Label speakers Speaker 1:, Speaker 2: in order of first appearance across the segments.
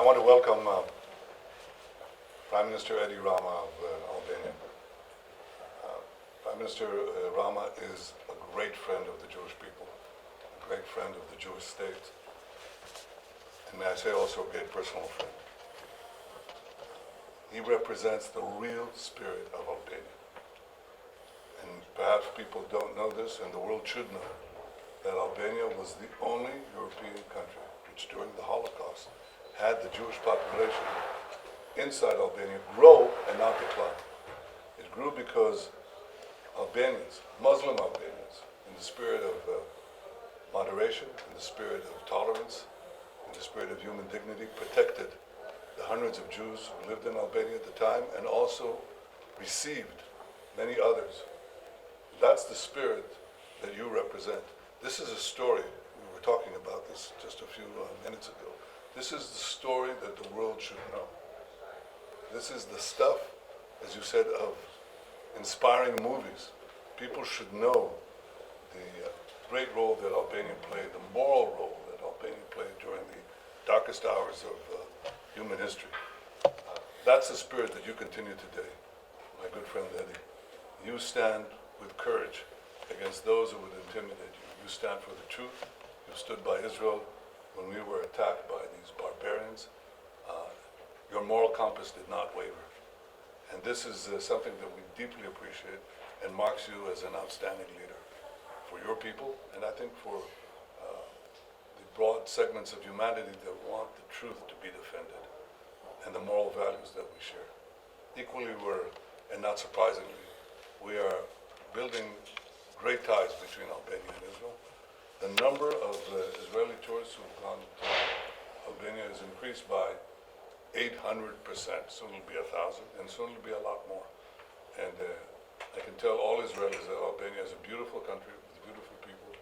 Speaker 1: I want to welcome Prime Minister Rama of Albania. Prime Minister Rama is a great friend of the Jewish people, a great friend of the Jewish state, and may I say also a great personal friend. He represents the real spirit of Albania. And perhaps people don't know this, and the world should know, that Albania was the only European country which during the Holocaust had the Jewish population inside Albania grow and not decline. It grew because Albanians, Muslim Albanians, in the spirit of moderation, in the spirit of tolerance, in the spirit of human dignity, protected the hundreds of Jews who lived in Albania at the time and also received many others. That's the spirit that you represent. This is a story, we were talking about this just a few minutes ago. This is the story that the world should know. This is the stuff, as you said, of inspiring movies. People should know the great role that Albania played, the moral role that Albania played during the darkest hours of human history. That's the spirit that you continue today, my good friend Eddie. You stand with courage against those who would intimidate you. You stand for the truth. You stood by Israel when we were attacked by these barbarians. Your moral compass did not waver. And this is something that we deeply appreciate and marks you as an outstanding leader for your people, and I think for the broad segments of humanity that want the truth to be defended and the moral values that we share. Equally, and not surprisingly, we are building great ties between Albania and Israel. The number of Israeli tourists who've gone to Albania has increased by 800%. Soon it'll be 1,000, and soon it'll be a lot more. And I can tell all Israelis that Albania is a beautiful country with beautiful people.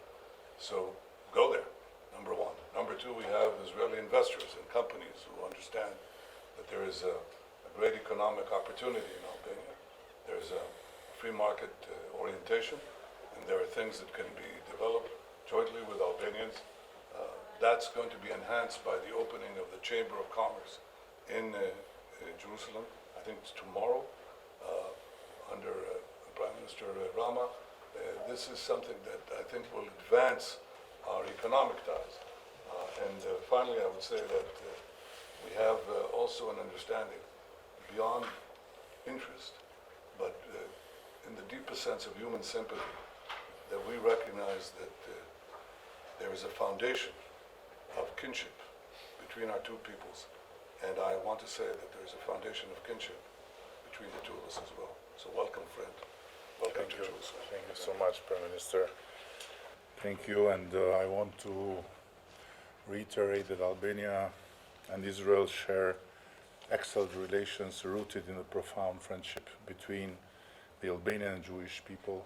Speaker 1: So go there, number one. Number two, we have Israeli investors and companies who understand that there is a great economic opportunity in Albania. There's a free market orientation, and there are things that can be developed jointly with Albanians. That's going to be enhanced by the opening of the Chamber of Commerce in Jerusalem. I think it's tomorrow under Prime Minister Rama. This is something that I think will advance our economic ties. And finally, I would say that we have also an understanding beyond interest, but in the deepest sense of human sympathy, that we recognize that there is a foundation of kinship between our two peoples. And I want to say that there is a foundation of kinship between the two of us as well. So welcome, friend. Welcome to Jerusalem.
Speaker 2: Thank you so much, Prime Minister. Thank you, and I want to reiterate that Albania and Israel share excellent relations rooted in a profound friendship between the Albanian and Jewish people,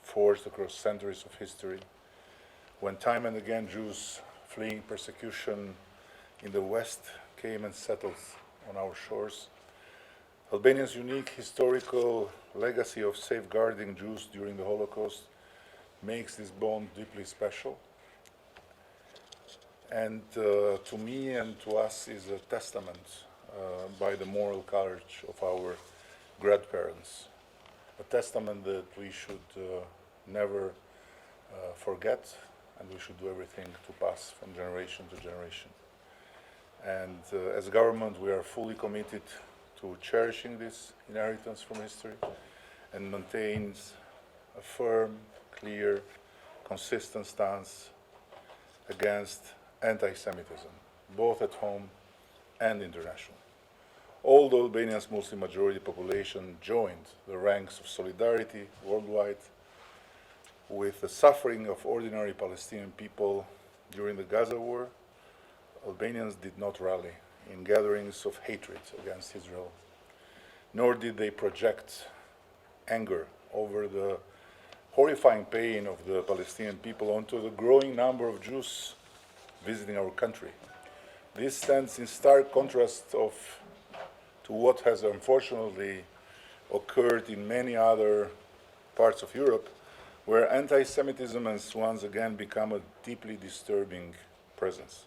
Speaker 2: forged across centuries of history, when time and again Jews fleeing persecution in the West came and settled on our shores. Albania's unique historical legacy of safeguarding Jews during the Holocaust makes this bond deeply special. And to me and to us is a testament by the moral courage of our grandparents, a testament that we should never forget, and we should do everything to pass from generation to generation. And as a government, we are fully committed to cherishing this inheritance from history and maintains a firm, clear, consistent stance against anti-Semitism, both at home and international. Although Albania's Muslim majority population joined the ranks of solidarity worldwide with the suffering of ordinary Palestinian people during the Gaza war, Albanians did not rally in gatherings of hatred against Israel, nor did they project anger over the horrifying pain of the Palestinian people onto the growing number of Jews visiting our country. This stands in stark contrast to what has unfortunately occurred in many other parts of Europe, where anti-Semitism has once again become a deeply disturbing presence.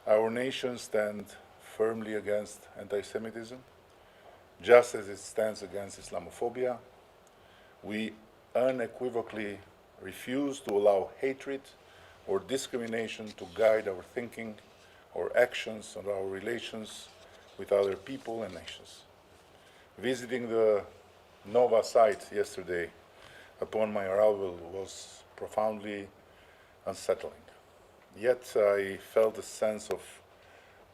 Speaker 2: Our nation stands firmly against anti-Semitism, just as it stands against Islamophobia. We unequivocally refuse to allow hatred or discrimination to guide our thinking, our actions, and our relations with other people and nations. Visiting the Nova site yesterday upon my arrival was profoundly unsettling. Yet I felt a sense of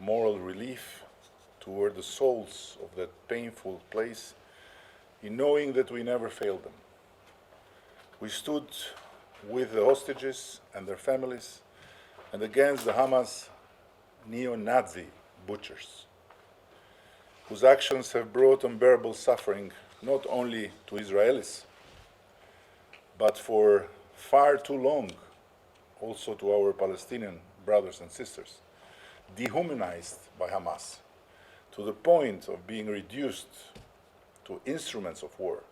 Speaker 2: moral relief toward the souls of that painful place in knowing that we never failed them. We stood with the hostages and their families and against the Hamas neo-Nazi butchers, whose actions have brought unbearable suffering not only to Israelis, but for far too long also to our Palestinian brothers and sisters, dehumanized by Hamas to the point of being reduced to instruments of war,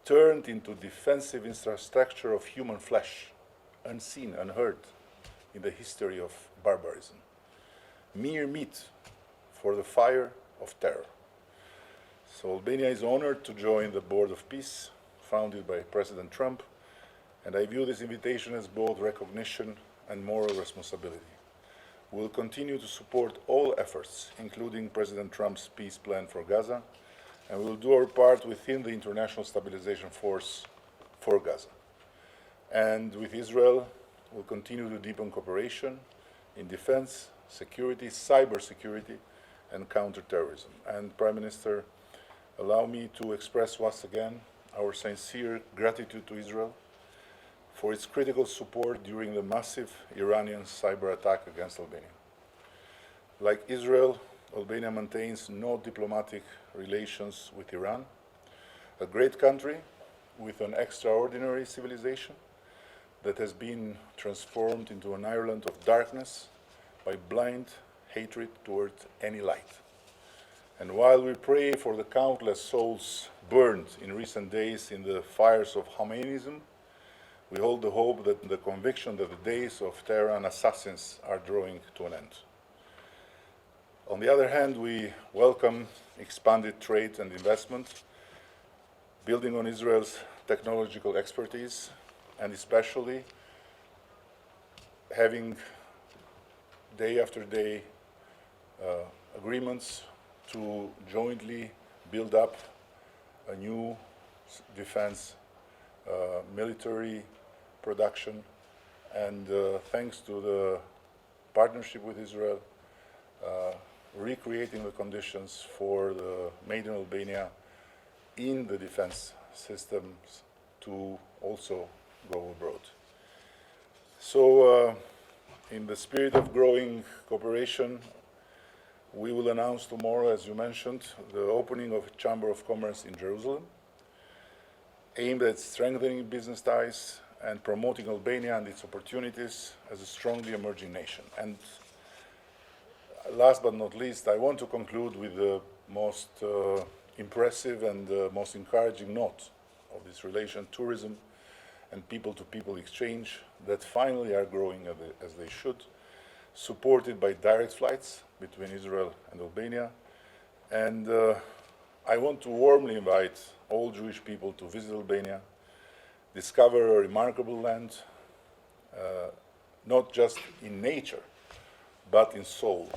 Speaker 2: turned into defensive infrastructure of human flesh, unseen, unheard in the history of barbarism, mere meat for the fire of terror. So Albania is honored to join the Board of Peace founded by President Trump, and I view this invitation as both recognition and moral responsibility. We will continue to support all efforts, including President Trump's peace plan for Gaza, and we will do our part within the International Stabilization Force for Gaza. And with Israel, we'll continue to deepen cooperation in defense, security, cybersecurity, and counterterrorism. And Prime Minister, allow me to express once again our sincere gratitude to Israel for its critical support during the massive Iranian cyber attack against Albania. Like Israel, Albania maintains no diplomatic relations with Iran, a great country with an extraordinary civilization that has been transformed into an Ireland of darkness by blind hatred towards any light. And while we pray for the countless souls burned in recent days in the fires of Khomeinism, we hold the hope that the conviction that the days of terror and assassins are drawing to an end. On the other hand, we welcome expanded trade and investment, building on Israel's technological expertise, and especially having day after day agreements to jointly build up a new defense military production, and thanks to the partnership with Israel, recreating the conditions for the Made in Albania in the defense systems to also go abroad. So in the spirit of growing cooperation, we will announce tomorrow, as you mentioned, the opening of a Chamber of Commerce in Jerusalem, aimed at strengthening business ties and promoting Albania and its opportunities as a strongly emerging nation. And last but not least, I want to conclude with the most impressive and most encouraging note of this relation: tourism and people-to-people exchange that finally are growing as they should, supported by direct flights between Israel and Albania. And I want to warmly invite all Jewish people to visit Albania, discover a remarkable land, not just in nature, but in soul,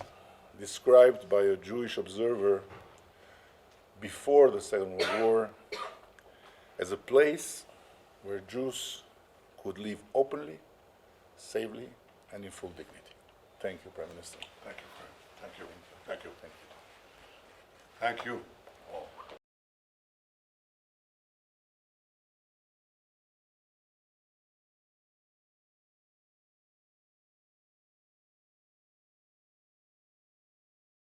Speaker 2: described by a Jewish observer before the Second World War as a place where Jews could live openly, safely, and in full dignity. Thank you, Prime Minister.
Speaker 1: Thank you, Prime. Thank you. Thank you. Thank you. Thank you all.